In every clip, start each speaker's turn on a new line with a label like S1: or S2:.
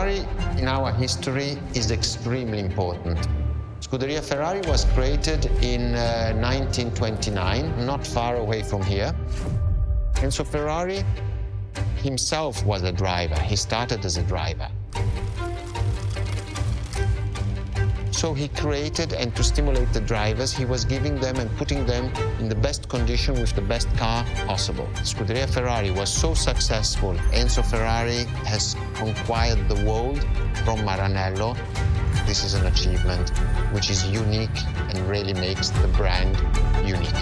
S1: Ferrari in our history is extremely important. Scuderia Ferrari was created in 1929, not far away from here. Enzo Ferrari himself was a driver. He started as a driver. So he created, and to stimulate the drivers, he was giving them and putting them in the best condition with the best car possible. Scuderia Ferrari was so successful. Enzo Ferrari has conquered the world from Maranello. This is an achievement which is unique and really makes the brand unique.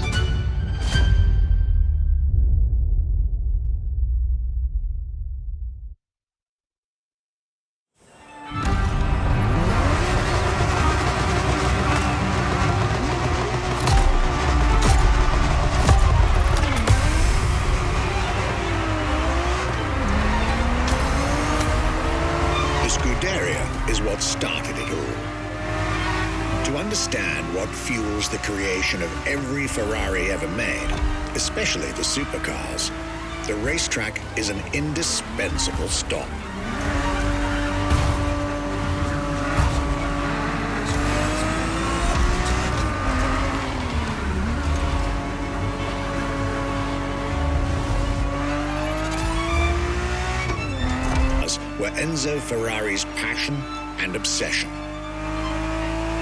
S2: Is what started it all. To understand what fuels the creation of every Ferrari ever made, especially the supercars, the racetrack is an indispensable stop. Were Enzo Ferrari's passion and obsession.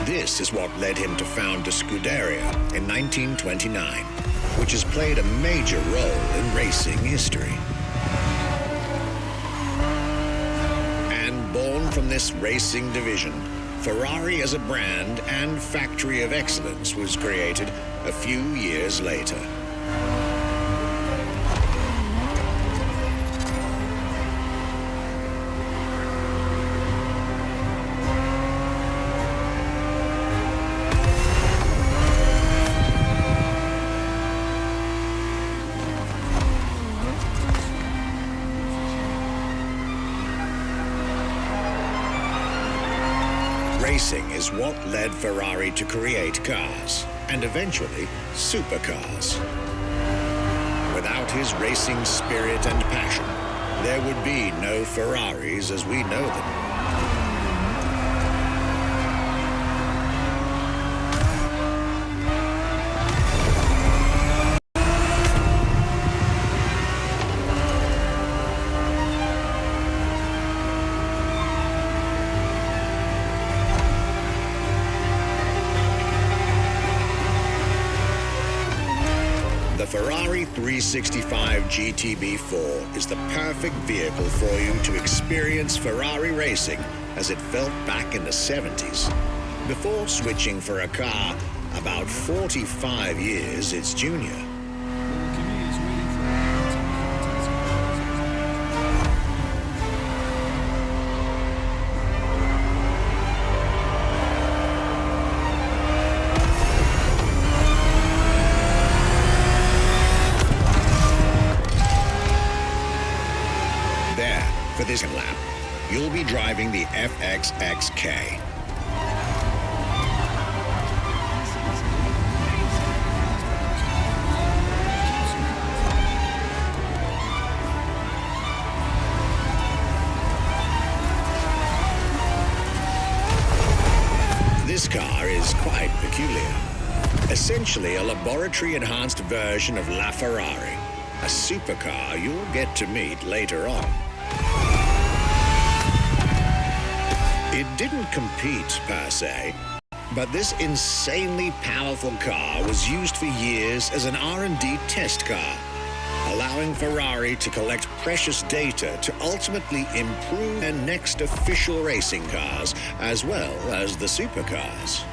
S2: This is what led him to found a Scuderia in 1929, which has played a major role in racing history. And born from this racing division, Ferrari as a brand and factory of excellence was created a few years later. Racing is what led Ferrari to create cars, and eventually supercars. Without his racing spirit and passion, there would be no Ferraris as we know them. The Ferrari 365 GTB4 is the perfect vehicle for you to experience Ferrari racing as it felt back in the 70s, before switching for a car about 45 years its junior. For this lap, you'll be driving the FXXK. This car is quite peculiar. Essentially a laboratory-enhanced version of La Ferrari, a supercar you'll get to meet later on. It didn't compete, per se, but this insanely powerful car was used for years as an R&D test car, allowing Ferrari to collect precious data to ultimately improve their next official racing cars, as well as the supercars.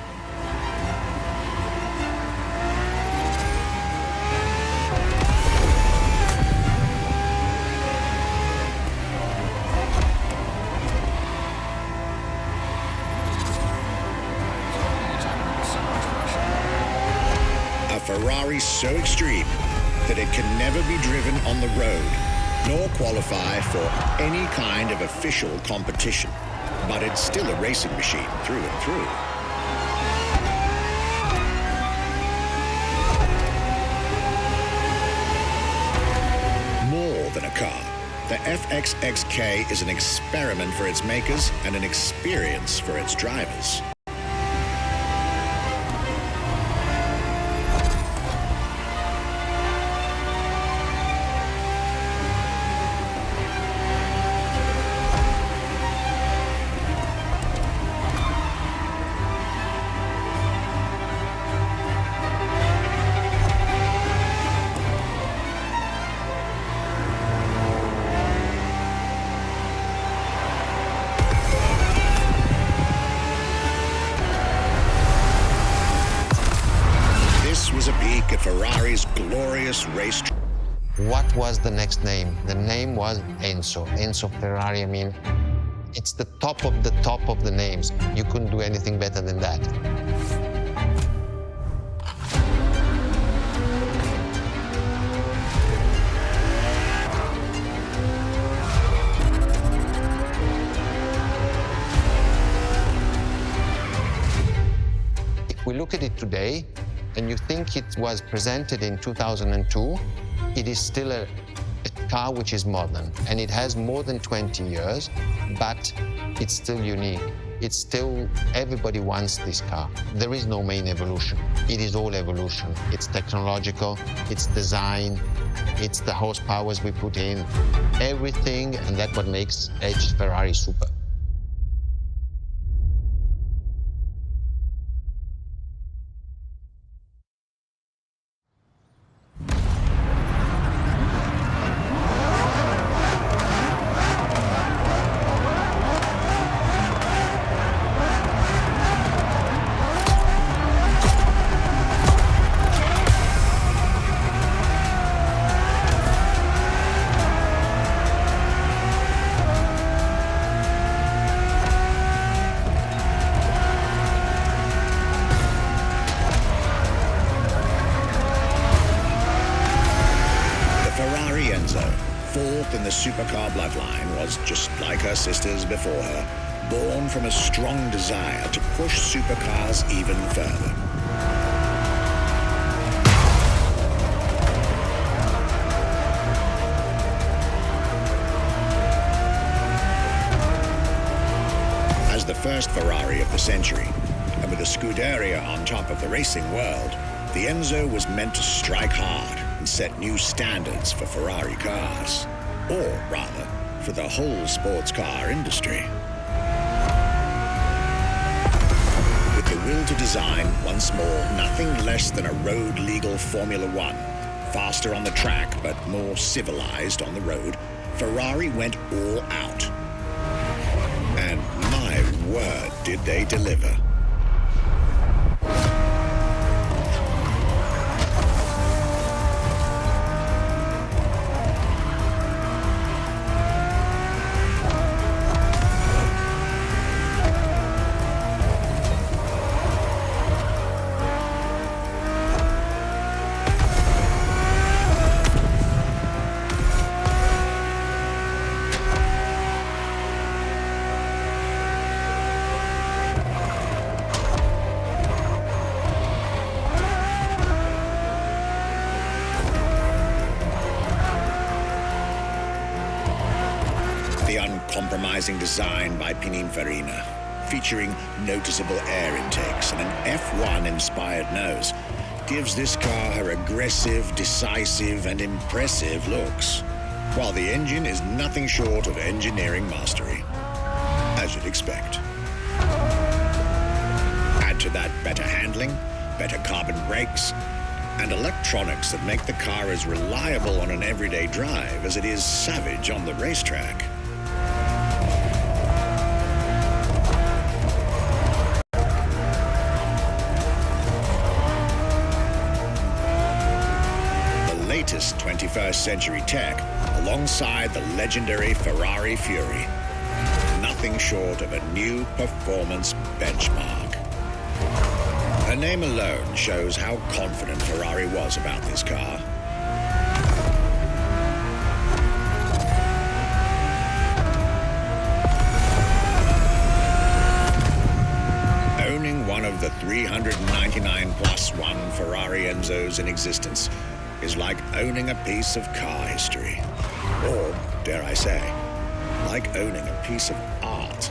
S2: Ferrari so extreme that it can never be driven on the road, nor qualify for any kind of official competition. But it's still a racing machine through and through. More than a car, the FXXK is an experiment for its makers and an experience for its drivers. Was a peek at Ferrari's glorious race.
S1: What was the next name? The name was Enzo. Enzo Ferrari, I mean, it's the top of the names. You couldn't do anything better than that. If we look at it today, and you think it was presented in 2002, it is still a car which is modern, and it has more than 20 years, but it's still unique. It's still, everybody wants this car. There is no main evolution. It is all evolution. It's technological, it's design, it's the horsepowers we put in, everything, and that's what makes Ferrari super.
S2: Fourth in the supercar bloodline, was, just like her sisters before her, born from a strong desire to push supercars even further. As the first Ferrari of the century, and with a Scuderia on top of the racing world, the Enzo was meant to strike hard and set new standards for Ferrari cars, or rather, for the whole sports car industry. With the will to design, once more, nothing less than a road-legal Formula One, faster on the track but more civilized on the road, Ferrari went all out. And my word, did they deliver. The uncompromising design by Pininfarina, featuring noticeable air intakes and an F1-inspired nose, gives this car her aggressive, decisive, and impressive looks, while the engine is nothing short of engineering mastery, as you'd expect. Add to that better handling, better carbon brakes, and electronics that make the car as reliable on an everyday drive as it is savage on the racetrack. Latest 21st century tech alongside the legendary Ferrari Fury. Nothing short of a new performance benchmark. Her name alone shows how confident Ferrari was about this car. Owning one of the 399 plus one Ferrari Enzos in existence is like owning a piece of car history. Or, dare I say, like owning a piece of art.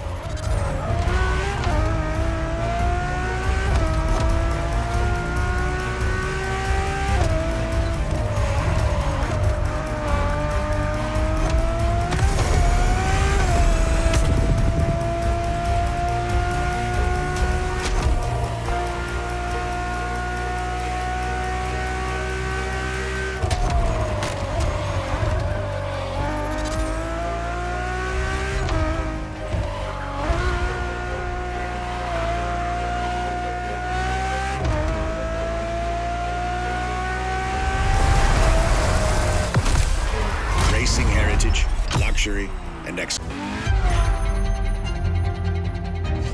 S2: Luxury and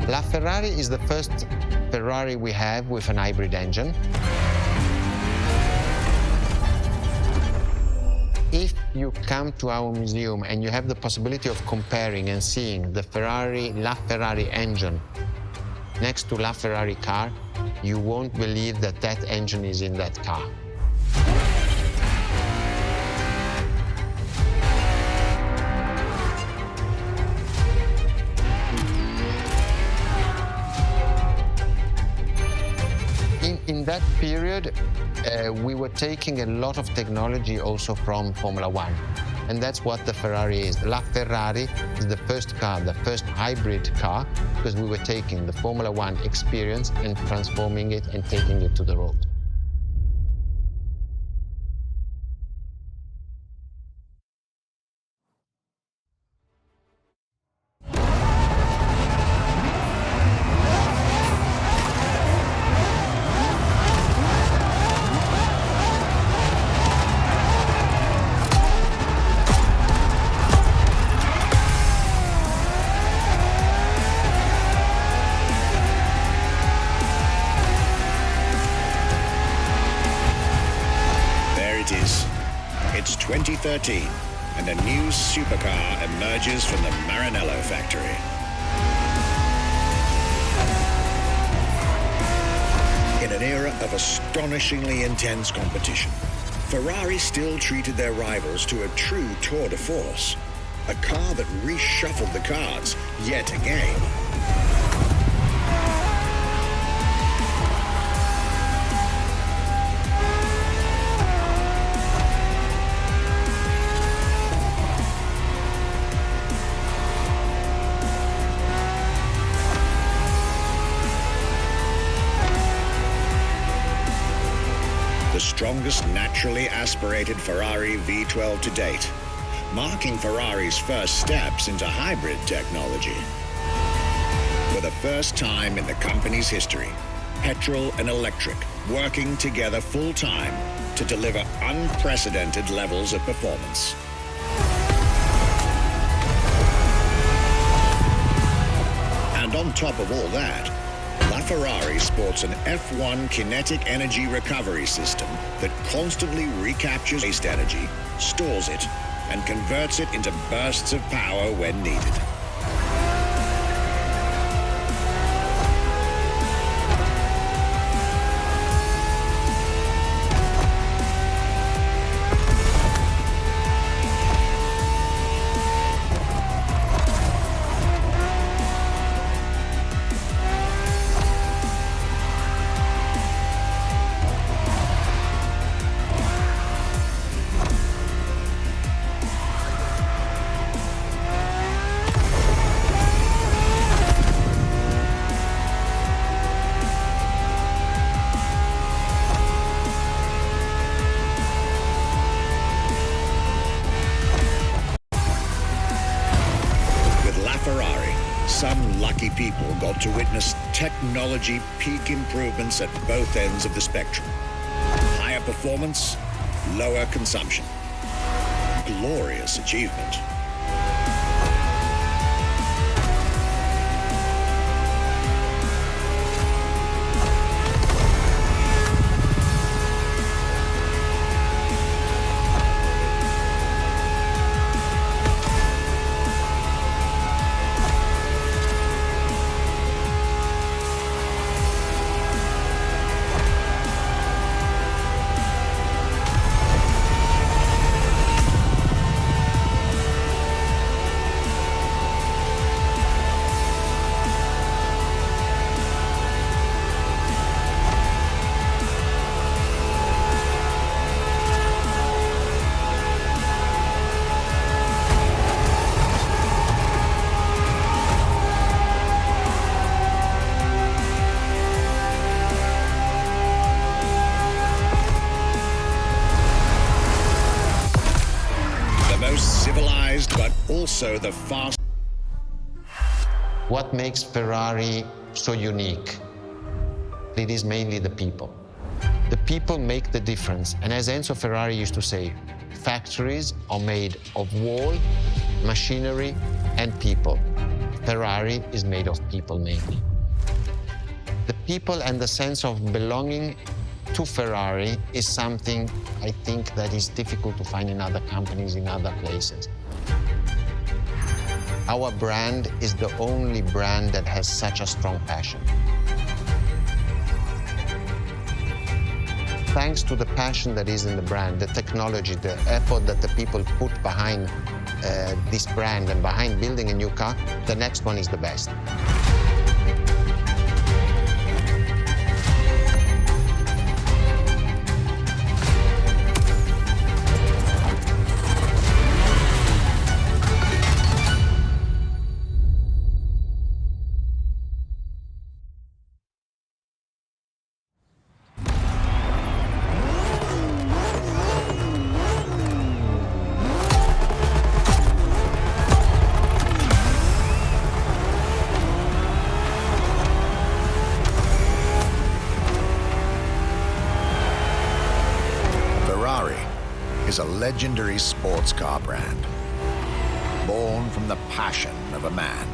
S1: LaFerrari is the first Ferrari we have with an hybrid engine. If you come to our museum and you have the possibility of comparing and seeing the LaFerrari engine next to LaFerrari car, you won't believe that that engine is in that car. In that period, we were taking a lot of technology also from Formula One. And that's what the Ferrari is. LaFerrari is the first car, the first hybrid car, because we were taking the Formula One experience and transforming it and taking it to the road.
S2: It's 2013, and a new supercar emerges from the Maranello factory. In an era of astonishingly intense competition, Ferrari still treated their rivals to a true tour de force, a car that reshuffled the cards yet again. The strongest naturally aspirated Ferrari V12 to date, marking Ferrari's first steps into hybrid technology. For the first time in the company's history, petrol and electric working together full-time to deliver unprecedented levels of performance. And on top of all that, LaFerrari sports an F1 kinetic energy recovery system that constantly recaptures waste energy, stores it, and converts it into bursts of power when needed. Some lucky people got to witness technology peak improvements at both ends of the spectrum. Higher performance, lower consumption. Glorious achievement. so the fast...
S1: What makes Ferrari so unique? It is mainly the people. The people make the difference. And as Enzo Ferrari used to say, factories are made of wall, machinery, and people. Ferrari is made of people mainly. The people and the sense of belonging to Ferrari is something I think that is difficult to find in other companies, in other places. Our brand is the only brand that has such a strong passion. Thanks to the passion that is in the brand, the technology, the effort that the people put behind this brand and behind building a new car, the next one is the best.
S2: Is a legendary sports car brand, born from the passion of a man.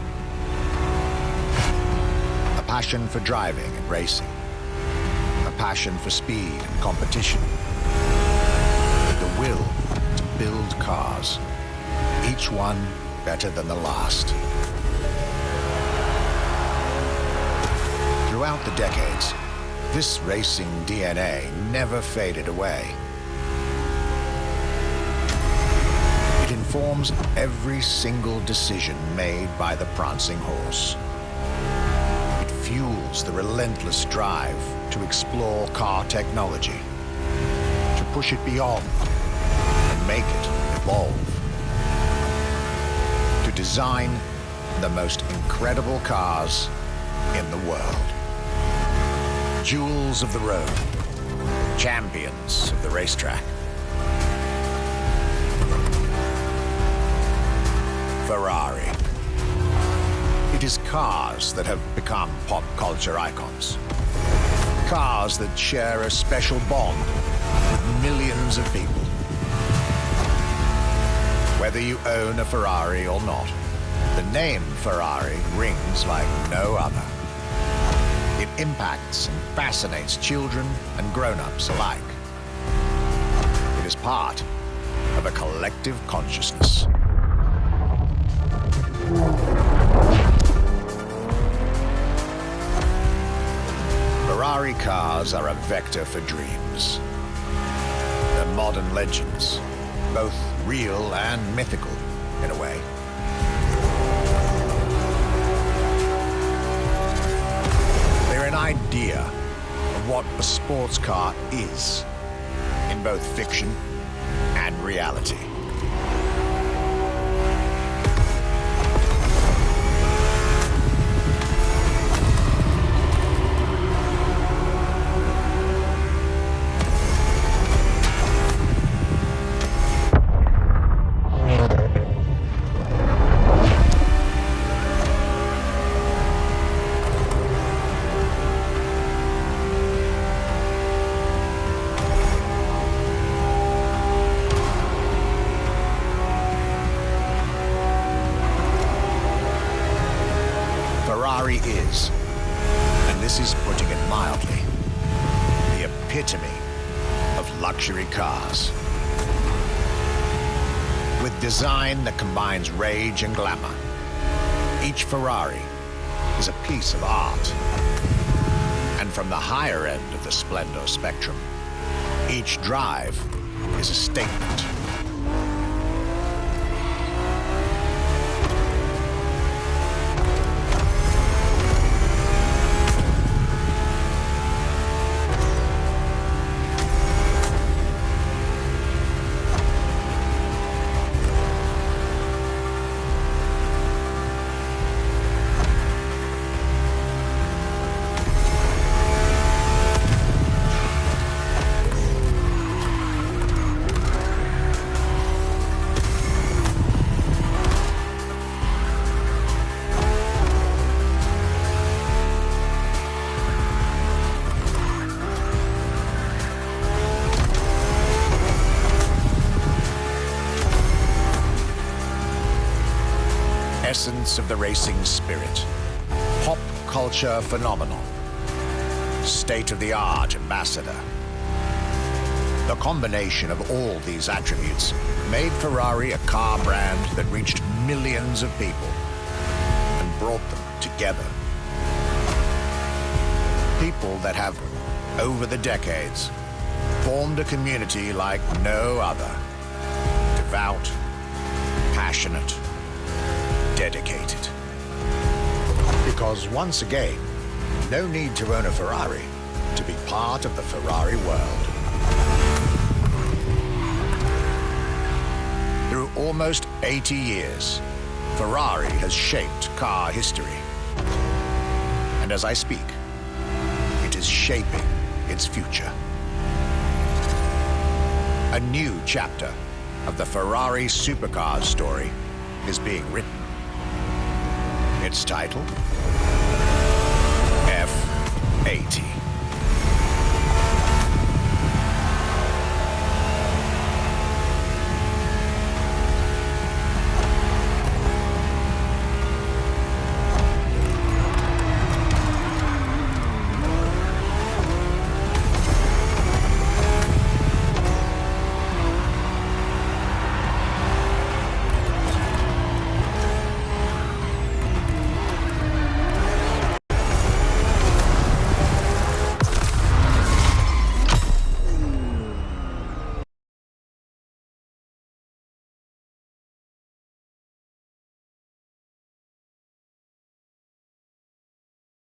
S2: A passion for driving and racing. A passion for speed and competition. The will to build cars, each one better than the last. Throughout the decades, this racing DNA never faded away. Informs every single decision made by the prancing horse. It fuels the relentless drive to explore car technology, to push it beyond and make it evolve, to design the most incredible cars in the world. Jewels of the road, champions of the racetrack. Ferrari. It is cars that have become pop culture icons. Cars that share a special bond with millions of people. Whether you own a Ferrari or not, the name Ferrari rings like no other. It impacts and fascinates children and grown-ups alike. It is part of a collective consciousness. Ferrari cars are a vector for dreams. They're modern legends, both real and mythical, in a way. They're an idea of what a sports car is, in both fiction and reality. Ferrari is, and this is putting it mildly, the epitome of luxury cars. With design that combines rage and glamour, each Ferrari is a piece of art. And from the higher end of the splendor spectrum, each drive is a statement. essence of the racing spirit. Pop culture phenomenon. State-of-the-art ambassador. The combination of all these attributes made Ferrari a car brand that reached millions of people and brought them together. People that have, over the decades, formed a community like no other. Devout, passionate, dedicated. Because once again, no need to own a Ferrari to be part of the Ferrari world. Through almost 80 years, Ferrari has shaped car history. And as I speak, it is shaping its future. A new chapter of the Ferrari supercar story is being written. Its title? F80.